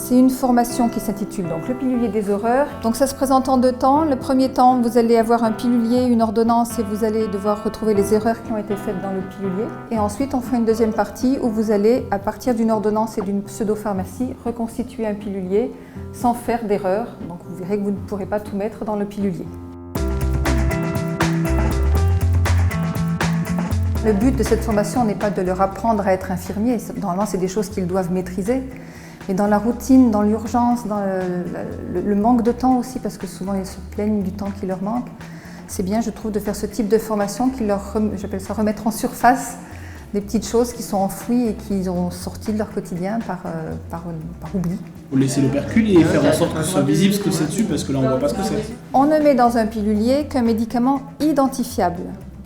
C'est une formation qui s'intitule donc le pilulier des horreurs. Donc ça se présente en 2 temps. Le premier temps, vous allez avoir un pilulier, une ordonnance et vous allez devoir retrouver les erreurs qui ont été faites dans le pilulier. Et ensuite, on fera une deuxième partie où vous allez, à partir d'une ordonnance et d'une pseudo-pharmacie, reconstituer un pilulier sans faire d'erreur. Donc vous verrez que vous ne pourrez pas tout mettre dans le pilulier. Le but de cette formation n'est pas de leur apprendre à être infirmiers. Normalement, c'est des choses qu'ils doivent maîtriser. Mais dans la routine, dans l'urgence, dans le manque de temps aussi, parce que souvent ils se plaignent du temps qui leur manque, c'est bien, je trouve, de faire ce type de formation qui leur, j'appelle ça remettre en surface des petites choses qui sont enfouies et qui ont sorti de leur quotidien par oubli. Faut laisser l'opercule et faire en sorte que ce soit visible ce que c'est dessus, parce que là on ne voit pas ce que c'est. On ne met dans un pilulier qu'un médicament identifiable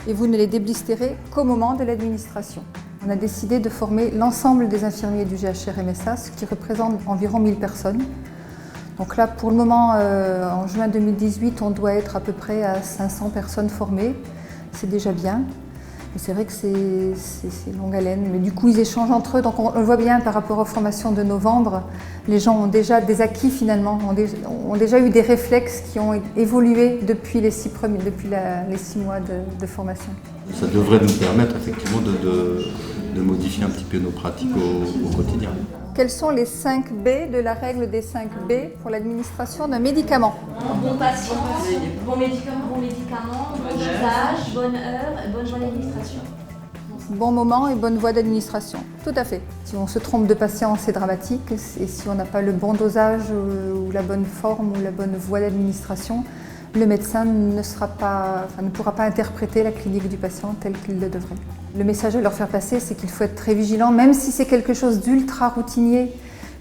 et vous ne les déblisterez qu'au moment de l'administration. On a décidé de former l'ensemble des infirmiers du GHR-MSA, ce qui représente environ 1000 personnes. Donc là, pour le moment, en juin 2018, on doit être à peu près à 500 personnes formées. C'est déjà bien. Mais c'est vrai que c'est longue haleine. Mais du coup, ils échangent entre eux. Donc on le voit bien par rapport aux formations de novembre. Les gens ont déjà des acquis finalement, ont déjà eu des réflexes qui ont évolué depuis les 6 mois de formation. Ça devrait nous permettre effectivement de modifier un petit peu nos pratiques au quotidien. Quels sont les 5 B de la règle des 5 B pour l'administration d'un médicament? Bon patient, bon médicament, bon usage, bonne heure, bonne voie d'administration. Bon moment et bonne voie d'administration. Tout à fait. Si on se trompe de patient, c'est dramatique. Et si on n'a pas le bon dosage ou la bonne forme ou la bonne voie d'administration, le médecin ne pourra pas interpréter la clinique du patient telle qu'il le devrait. Le message à leur faire passer, c'est qu'il faut être très vigilant, même si c'est quelque chose d'ultra routinier,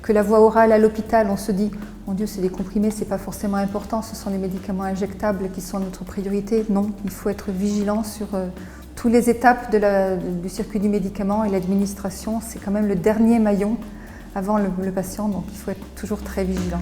que la voie orale à l'hôpital, on se dit « Mon Dieu, c'est des comprimés, c'est pas forcément important, ce sont les médicaments injectables qui sont notre priorité ». Non, il faut être vigilant sur toutes les étapes du circuit du médicament et l'administration, c'est quand même le dernier maillon avant le patient, donc il faut être toujours très vigilant.